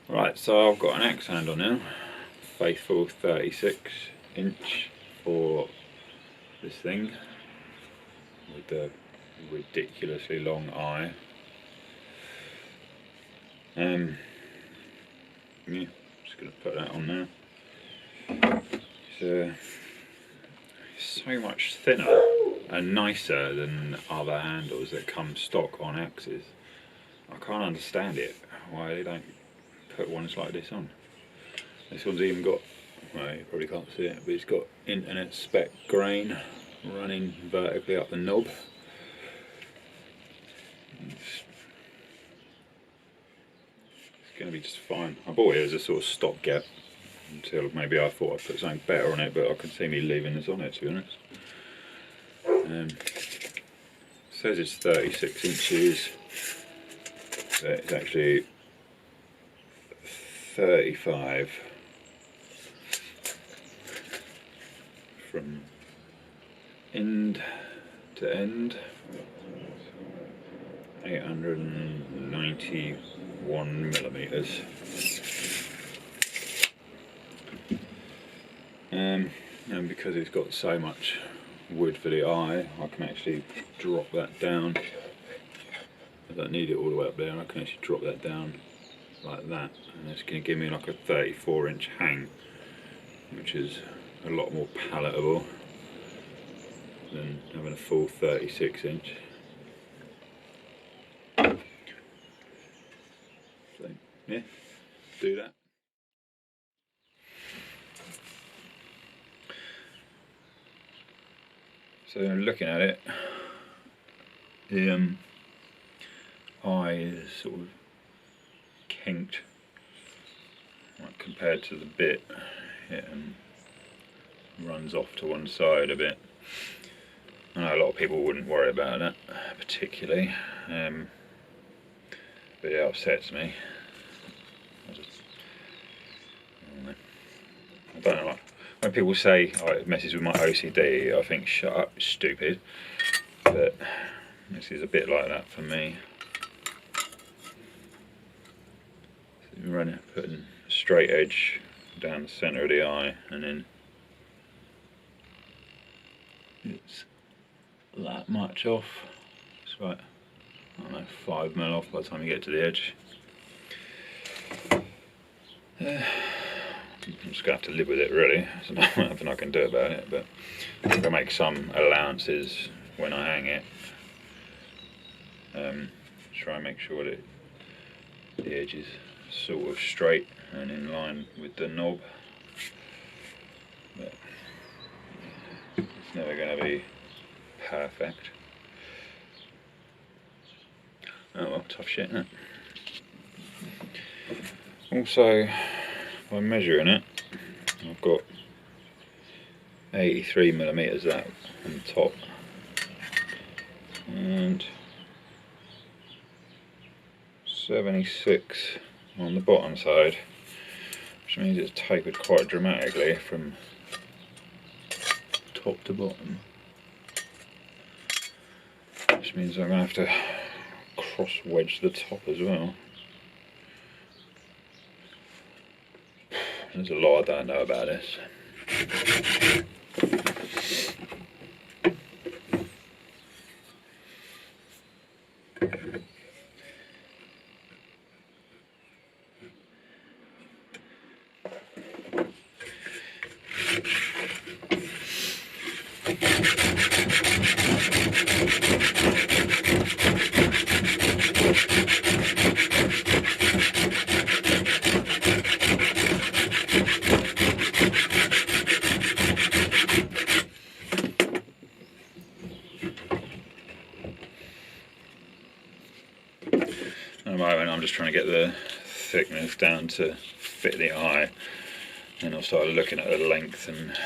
Right, so I've got an axe handle now, faithful 36" for this thing with the ridiculously long eye. Yeah, just gonna put that on now. It's so much thinner and nicer than other handles that come stock on axes. I can't understand it, why they don't put ones like this on. This one's even got, well, you probably can't see it, but it's got internet spec grain running vertically up the knob. It's going to be just fine. I bought it as a sort of stopgap until maybe I thought I'd put something better on it, but I can see me leaving this on it, to be honest. It says it's 36 inches, so it's actually 35 from end to end, 891 millimeters. And because it's got so much wood for the eye, I can actually drop that down. I don't need it all the way up there. I can actually drop that down like that, and it's going to give me like a 34-inch hang, which is a lot more palatable than having a full 36-inch. So yeah, do that. So looking at it, the eye is sort of kinked, like, compared to the bit. It runs off to one side a bit. I know a lot of people wouldn't worry about that particularly, but it upsets me. I don't know, like, when people say, oh, it messes with my OCD, I think, shut up, stupid. But this is a bit like that for me. So putting a straight edge down the centre of the eye, and then it's that much off. It's like, I don't know, 5mm off by the time you get to the edge. I'm just going to have to live with it, really. There's nothing I can do about it, but I'm going to make some allowances when I hang it. Try and make sure that the edge is sort of straight and in line with the knob. But it's never going to be perfect. Oh well, tough shit, isn't it? Also, by measuring it, I've got 83mm out on the top and 76 on the bottom side, which means it's tapered quite dramatically from top to bottom, which means I'm going to have to cross wedge the top as well. There's a lot I don't know about this. At the moment I'm just trying to get the thickness down to fit the eye, and I'll start looking at the length and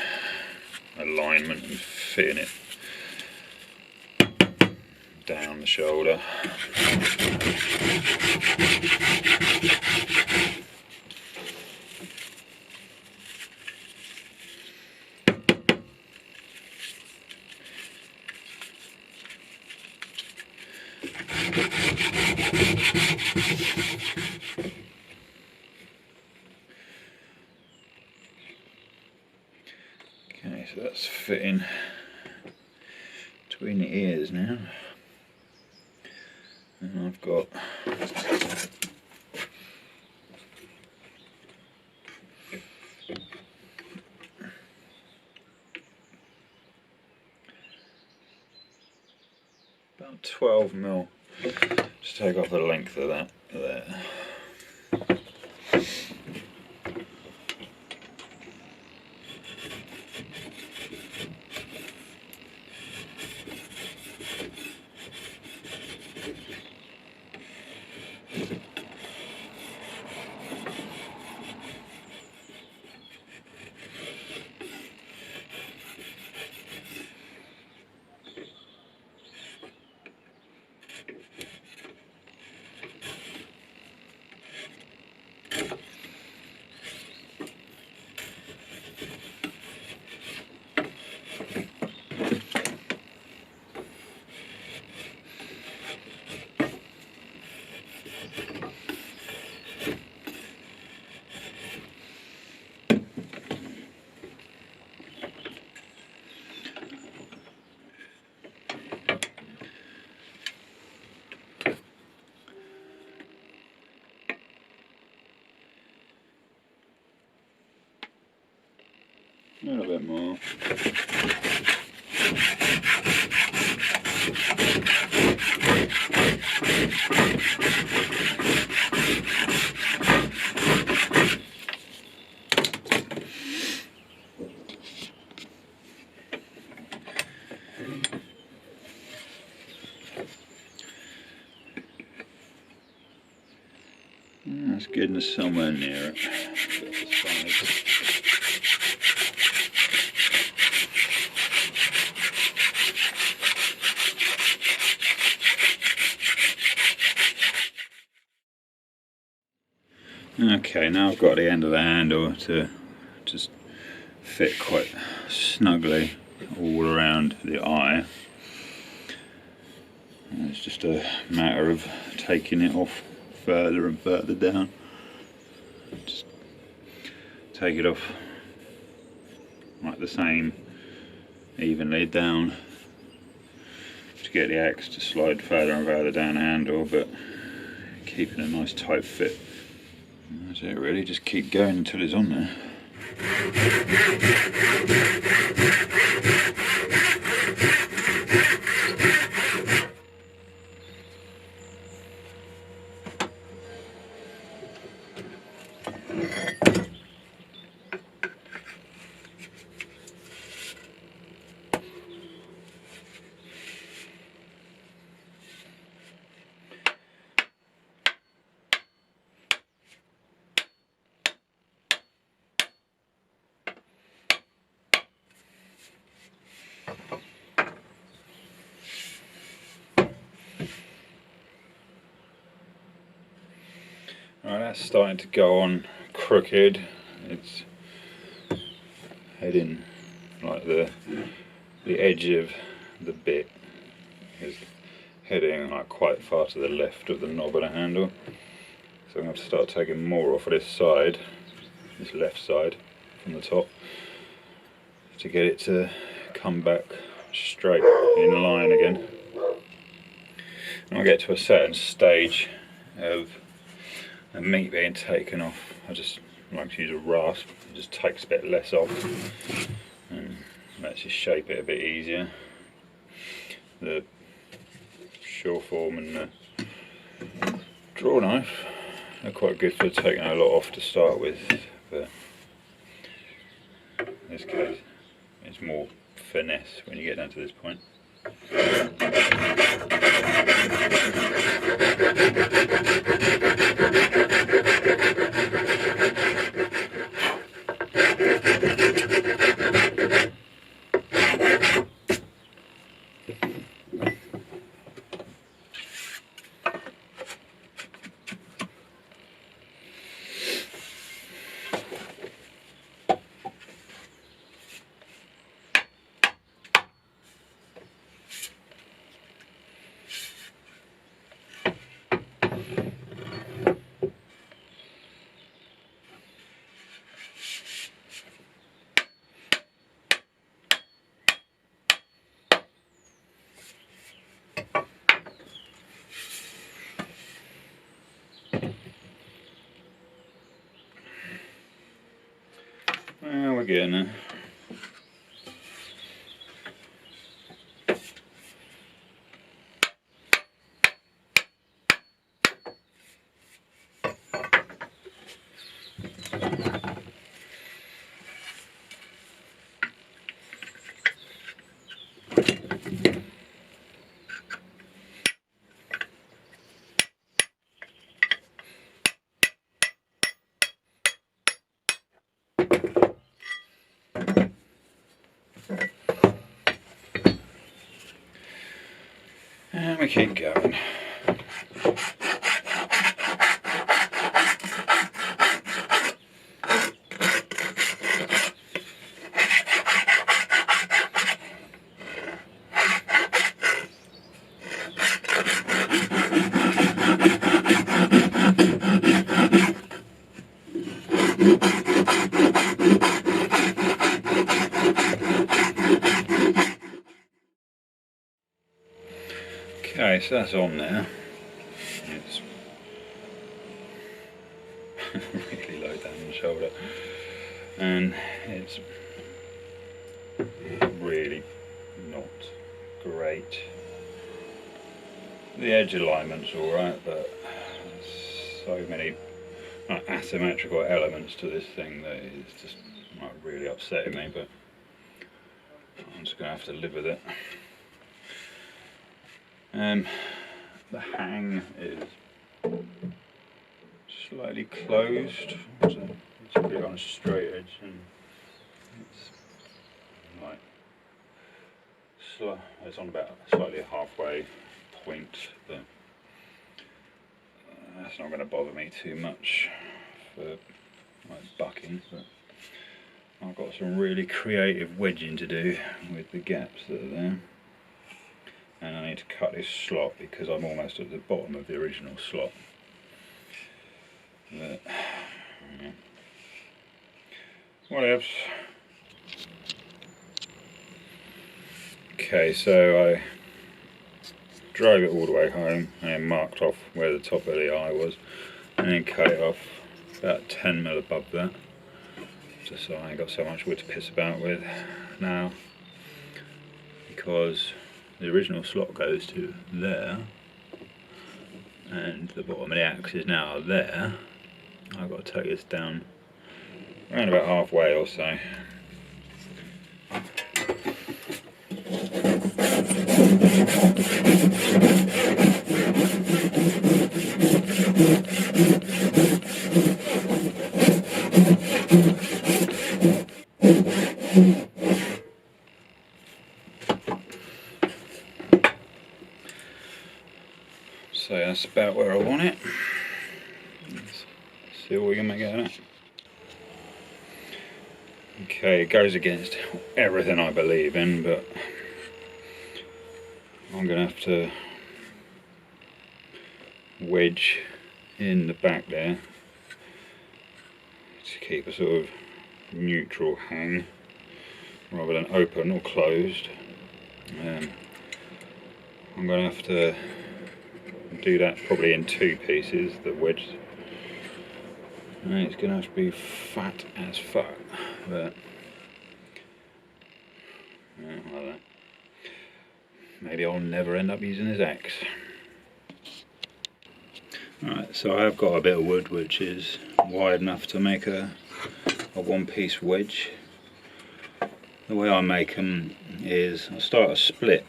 alignment and fitting it down the shoulder. So that's fitting between the ears now, and I've got about 12mm to take off the length of that there. A little bit more. That's good, and somewhere near it. Okay, now I've got the end of the handle to just fit quite snugly all around the eye. And it's just a matter of taking it off further and further down. Just take it off like the same, evenly down, to get the axe to slide further and further down the handle, but keeping a nice tight fit. And that's it really, just keep going until it's on there. Alright, that's starting to go on crooked. It's heading like the edge of the bit is heading like quite far to the left of the knob of the handle. So I'm going to have to start taking more off of this side, this left side from the top, to get it to come back straight in line again. When I get to a certain stage of the meat being taken off, I just like to use a rasp. It just takes a bit less off and lets you shape it a bit easier. The short form and the draw knife are quite good for taking a lot off to start with, but in this case it's more finesse when you get down to this point. We're getting there. And we keep going. Okay, so that's on there. It's really low down the shoulder, and it's really not great. The edge alignment's alright, but there's so many asymmetrical elements to this thing that it's just really upsetting me, but I'm just going to have to live with it. The hang is slightly closed, so it's pretty on a straight edge, and it's like it's on about slightly halfway point, but that's not going to bother me too much for like bucking. But I've got some really creative wedging to do with the gaps that are there. And I need to cut this slot because I'm almost at the bottom of the original slot. But, yeah. What else? Okay, so I drove it all the way home and then marked off where the top of the eye was, and then cut it off about 10mm above that, just so I ain't got so much wood to piss about with now, because the original slot goes to there, and the bottom of the axe is now there. I've got to take this down around about halfway or so. So that's about where I want it. Let's see what we can make out of that. Okay, it goes against everything I believe in, but I'm going to have to wedge in the back there to keep a sort of neutral hang rather than open or closed. I'm going to have to do that probably in two pieces, the wedge, and it's going to have to be fat as fuck, but yeah, like that. Maybe I'll never end up using this axe. Alright, so I've got a bit of wood which is wide enough to make a one-piece wedge. The way I make them is I start a split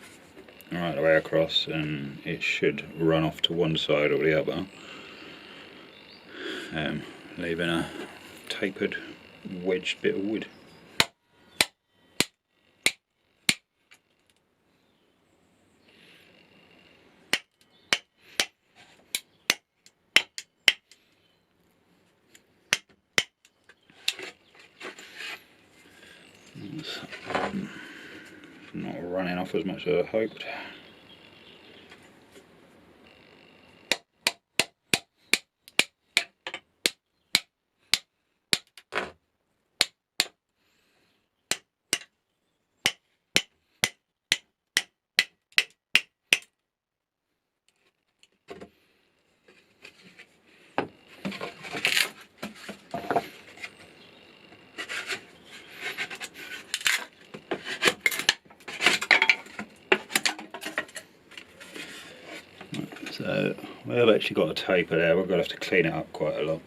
right the way across, and it should run off to one side or the other, leaving a tapered wedged bit of wood. It's not running off as much as I hoped. We have actually got a taper there, we're going to have to clean it up quite a lot.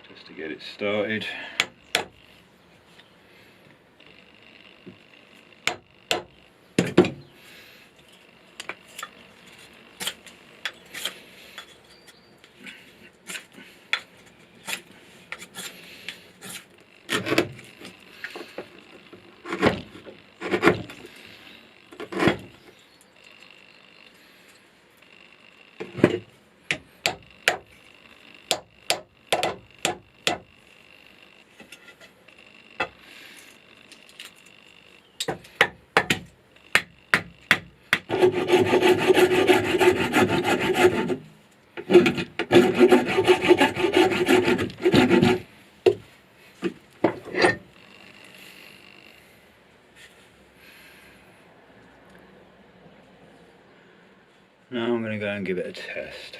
Just to get it started. Now I'm going to go and give it a test.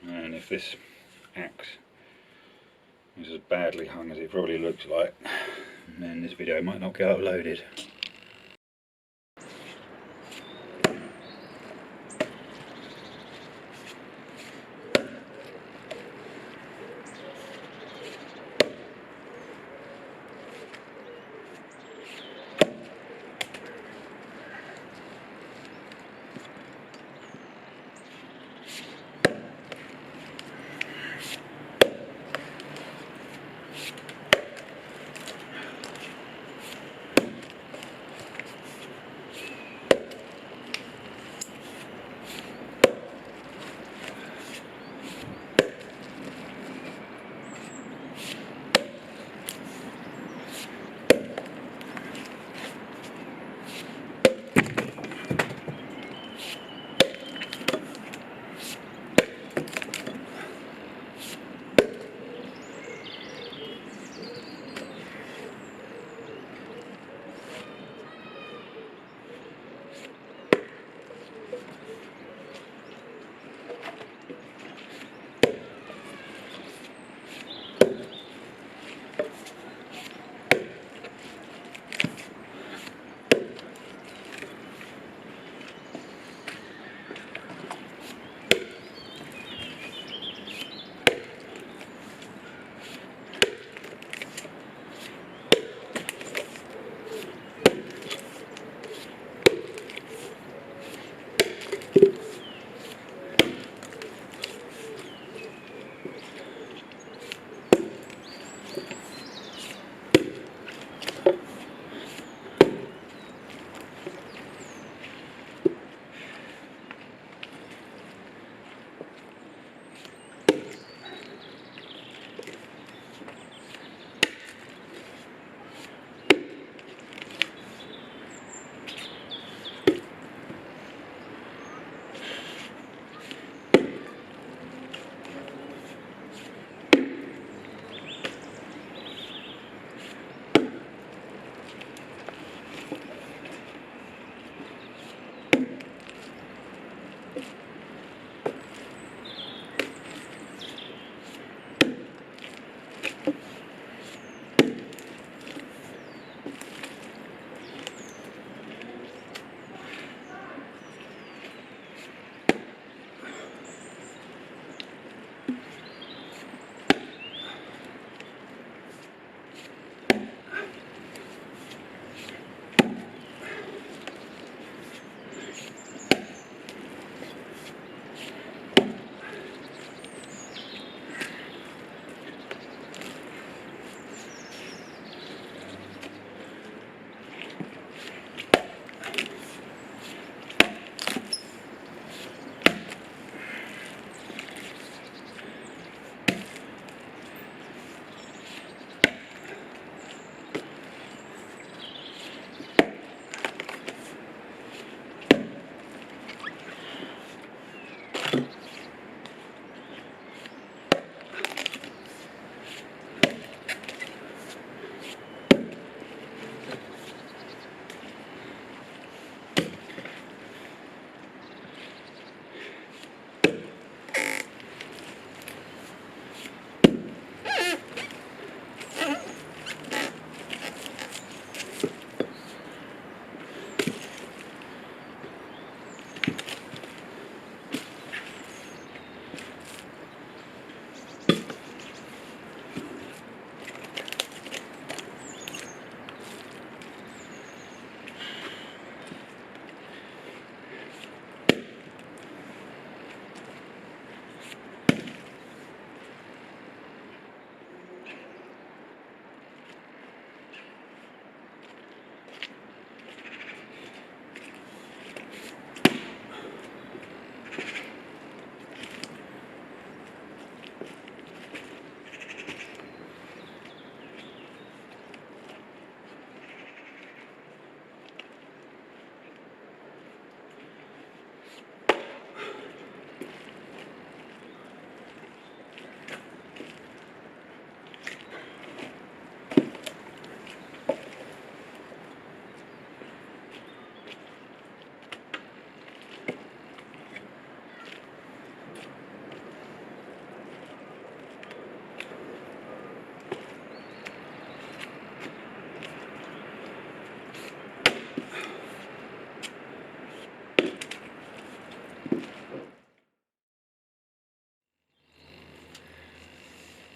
And if this axe is as badly hung as it probably looks like, then this video might not get uploaded.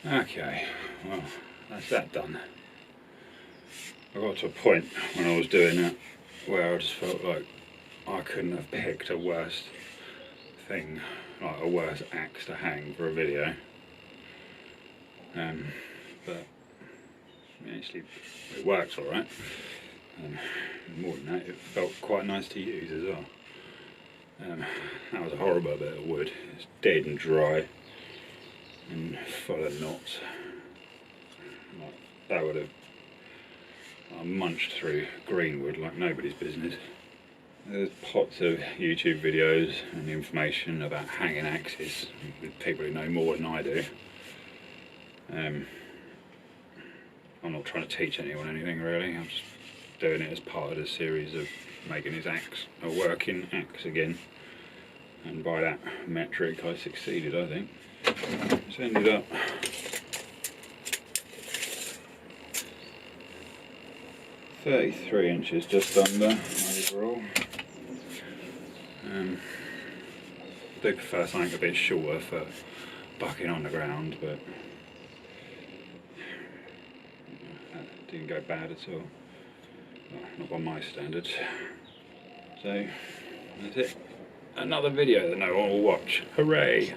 Okay, well, that's that done. I got to a point when I was doing it where I just felt like I couldn't have picked a worse thing, like a worse axe to hang for a video. But actually it works alright. More than that, it felt quite nice to use as well. That was a horrible bit of wood. It's dead and dry and full of knots. Like, that would have munched through green wood like nobody's business. There's pots of YouTube videos and information about hanging axes with people who know more than I do. I'm not trying to teach anyone anything really, I'm just doing it as part of the series of making his axe a working axe again. And by that metric I succeeded, I think. It's ended up .33 just under overall. I do prefer something a bit shorter for bucking on the ground, but that didn't go bad at all. Well, not by my standards. So that's it. Another video that no one will watch. Hooray!